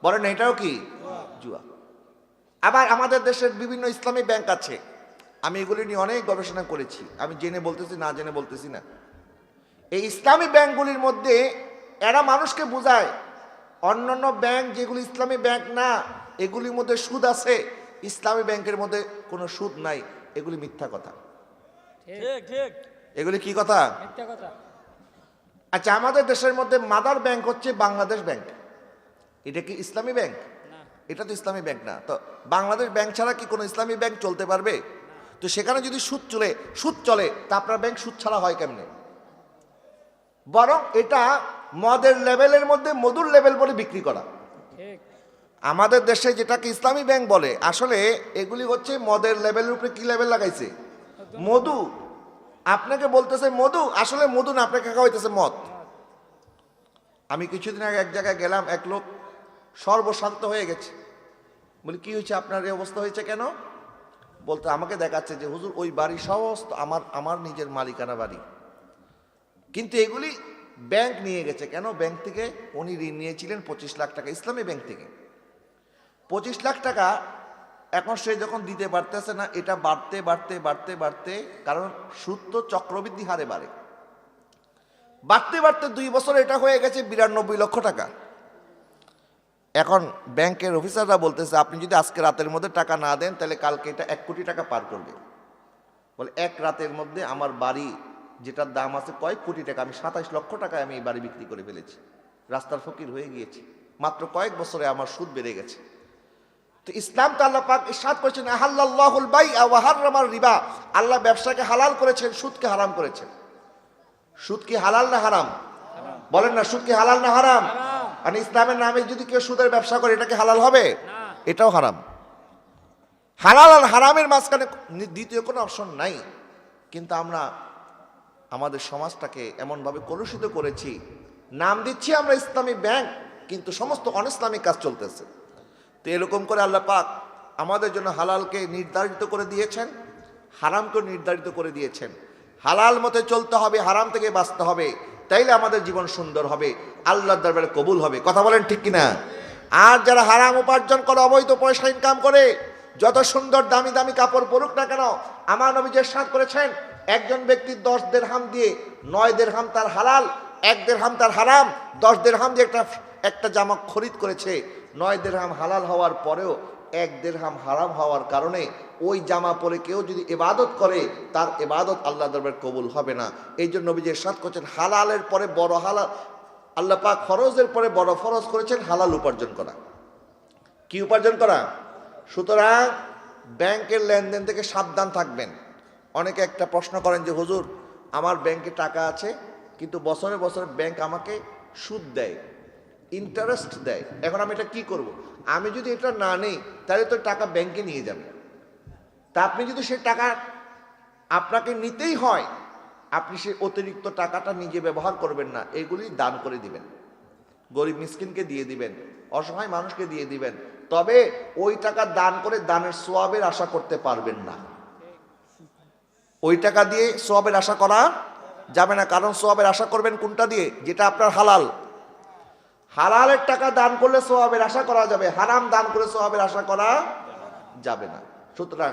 বলেন এটাও কি জুয়া। আবার আমাদের দেশের বিভিন্ন ইসলামী ব্যাংক আছে, আমি এগুলি নিয়ে অনেক গবেষণা করেছি, আমি জেনে বলতেছি না জেনে বলতেছি না। এই ইসলামী ব্যাংকগুলির মধ্যে এরা মানুষকে বোঝায় অন্যান্য ব্যাংক যেগুলি ইসলামী ব্যাংক না এগুলির মধ্যে সুদ আছে, ইসলামী ব্যাংকের মধ্যে কোনো সুদ নাই, এগুলি মিথ্যা কথা। ঠিক ঠিক, এগুলি কি কথা? মিথ্যা কথা। আচ্ছা, আমাদের দেশের মধ্যে মাদার ব্যাংক হচ্ছে বাংলাদেশ ব্যাংক, এটা কি ইসলামী ব্যাংক? না, এটা তো ইসলামী ব্যাংক না। তো বাংলাদেশ ব্যাংক ছাড়া কি কোনো ইসলামী ব্যাংক চলতে পারবে? তো সেখানে যদি সুদ চলে তা আপনার ব্যাংক সুদ ছাড়া হয় কেমনে? বরং এটা মদের লেভেলের মধ্যে মধুর লেভেল বলে বিক্রি করা। ঠিক, আমাদের দেশে যেটাকে ইসলামী ব্যাংক বলে, আসলে এগুলি হচ্ছে মদের লেভেলের উপরে কি লেভেল লাগাইছে? মধু। আপনাকে বলতেছে মধু, আসলে মধু না, আপনাকে খাওয়াইতেছে মদ। আমি কিছুদিন আগে এক জায়গায় গেলাম, এক লোক সর্বশান্ত হয়ে গেছে। বলি কি হয়েছে, আপনার এই অবস্থা হয়েছে কেন? বলতে আমাকে দেখাচ্ছে যে হুজুর ওই বাড়ি সমস্ত আমার নিজের মালিকানা বাড়ি, কিন্তু এগুলি ব্যাংক নিয়ে গেছে। কেন? ব্যাংক থেকে উনি ঋণ নিয়েছিলেন 25 লাখ টাকা ইসলামী ব্যাংক থেকে। 25 লাখ টাকা এখন সে যখন দিতে পারতেছে না, এটা বাড়তে বাড়তে বাড়তে বাড়তে, কারণ সুদ তো চক্রবৃদ্ধি হারে বাড়ে, বাড়তে বাড়তে 2 বছরে এটা হয়ে গেছে 92 লক্ষ টাকা। এখন ব্যাংকের অফিসাররা বলতেছে আপনি যদি আজকে রাতের মধ্যে টাকা না দেন তাহলে কালকে এটা 1 কোটি টাকা পার করবে। বলে এক রাতের মধ্যে আমার বাড়ি যেটার দাম আছে কয়েক কোটি টাকা, আমি 27 লক্ষ টাকায় আমি এই বাড়ি বিক্রি করে ফেলেছি, রাস্তার ফকির হয়ে গিয়েছি, মাত্র কয়েক বছরে আমার সুদ বেড়ে গেছে। তো ইসলাম তো আল্লাহ পাক ইরশাদ করেছেন আহাল্লাল্লাহুল বাইআ ওয়া হাররামার রিবা, আল্লাহ ব্যবসাকে হালাল করেছেন, সুদকে হারাম করেছেন। সুদ কি হালাল না হারাম? বলেন না, সুদ কি হালাল না হারাম? আর ইসলামের নামে যদি কেউ সুদের ব্যবসা করে এটা কি হালাল হবে? এটাও হারাম। হালাল আর হারামের মাঝখানে দ্বিতীয় কোনো অপশন নাই। কিন্তু আমরা আমাদের সমাজটাকে এমনভাবে কলুষিত করেছি, নাম দিচ্ছি আমরা ইসলামী ব্যাংক, কিন্তু সমস্ত অনইসলামিক কাজ চলতেছে। তো এরকম করে আল্লাহ পাক আমাদের জন্য হালালকে নির্ধারিত করে দিয়েছেন, হারামকে নির্ধারিত করে দিয়েছেন। হালাল মতে চলতে হবে, হারাম থেকে বাঁচতে হবে, তাইলে আমাদের জীবন সুন্দর হবে, আল্লাহর দরবারে কবুল হবে। কথা বলেন ঠিক কিনা? আর যারা হারাম উপার্জন করে, অবৈধ পয়সা ইনকাম করে, যত সুন্দর দামি দামি কাপড় পরুক না কেন, আমার নবী যে ইরশাদ করেছেন একজন ব্যক্তি 10 দিরহাম দিয়ে 9 দিরহাম তার হালাল, 1 দিরহাম তার হারাম, 10 দিরহাম দিয়ে একটা জামা খরিদ করেছে, 9 দিরহাম হালাল হওয়ার পরেও 1 দিরহাম হারাম হওয়ার কারণে ওই জামা পরে কেউ যদি ইবাদত করে তার ইবাদত আল্লাহ দরবারে কবুল হবে না। এই জন্য নবী যে ইরশাদ করেছেন হালালের পরে বড় হালাল, আল্লাহ পাক ফরজের পরে বড় ফরজ করেছেন হালাল উপার্জন করা। কি উপার্জন করা? সুতরাং ব্যাংকের লেনদেন থেকে সাবধান থাকবেন। অনেকে একটা প্রশ্ন করেন যে হুজুর আমার ব্যাংকে টাকা আছে, কিন্তু বছরে বছরে ব্যাংক আমাকে সুদ দেয়, ইন্টারেস্ট দেয়, এখন আমি এটা কি করব? আমি যদি এটা না নেই তাহলে তো টাকা ব্যাংকে নিয়ে যাবে। তা আপনি যদি সে টাকা আপনাকে নিতেই হয়, আপনি সে অতিরিক্ত টাকাটা নিজে ব্যবহার করবেন না, এগুলি দান করে দিবেন, গরিব মিসকিনকে দিয়ে দিবেন, অসহায় মানুষকে দিয়ে দিবেন। তবে ওই টাকা দান করে দানের সোয়াবের আশা করতে পারবেন না। ওই টাকা দিয়ে সোয়াবের আশা করা যাবে না, কারণ সোয়াবের আশা করবেন কোনটা দিয়ে? যেটা আপনার হালাল। হালালের টাকা দান করলে সোয়াবের আশা করা যাবে, হারাম দান করে সোয়াবের আশা করা যাবে না। সুতরাং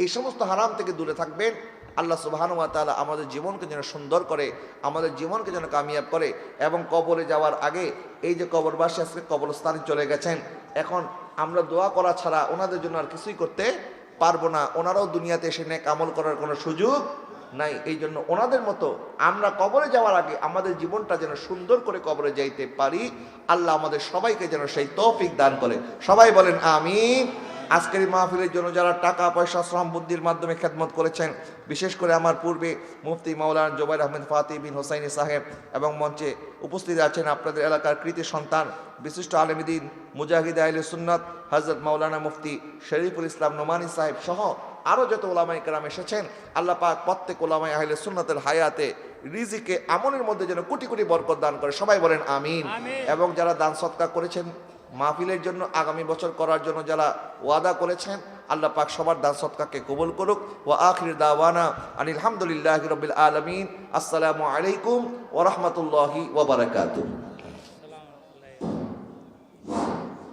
এই সমস্ত হারাম থেকে দূরে থাকবেন। আল্লাহ সুবহানাহু ওয়া তাআলা আমাদের জীবনকে যেন সুন্দর করে, আমাদের জীবনকে যেন কামিয়াব করে, এবং কবরে যাওয়ার আগে এই যে কবরবাসী আজকে কবরস্থানে চলে গেছেন, এখন আমরা দোয়া করা ছাড়া ওনাদের জন্য আর কিছুই করতে পারবো না। ওনারাও দুনিয়াতে এসে নেক আমল করার কোনো সুযোগ নাই। এই জন্য ওনাদের মতো আমরা কবরে যাওয়ার আগে আমাদের জীবনটা যেন সুন্দর করে কবরে যাইতে পারি। আল্লাহ আমাদের সবাইকে যেন সেই তৌফিক দান করে। সবাই বলেন আমিন। আজকের এই মাহফিলের জন্য যারা টাকা পয়সা শ্রম বুদ্ধির মাধ্যমে খেদমত করেছেন, বিশেষ করে আমার পূর্বে মুফতি মাওলানা জুবাইর আহমেদ ফাতি বিন হোসাইনি সাহেব, এবং মঞ্চে উপস্থিত আছেন আপনাদের এলাকার কৃতি সন্তান বিশিষ্ট আলেম দ্বীন মুজাহিদ আহলে সুন্নাত হযরত মাওলানা মুফতি শরীফুল ইসলাম নোমানী সাহেব সহ আরও যত ওলামায়ে কেরাম এসেছেন, আল্লাহ পাক প্রত্যেক ওলামায়ে আহলে সুন্নাতের হায়াতে রিজিকে আমলের মধ্যে যেন কোটি কোটি বরকত দান করে। সবাই বলেন আমিন। এবং যারা দান সদকা করেছেন মাহফিলের জন্য, আগামী বছর করার জন্য যারা ওয়াদা করেছেন, আল্লাহ পাক সবার দান সদকাকে কবুল করুক। ওয়া আখির দাওয়ানা আনিল হামদুলিল্লাহি রাব্বিল আলামিন। আসসালামু আলাইকুম ওয়া রাহমাতুল্লাহি ওয়া বারাকাতুহু।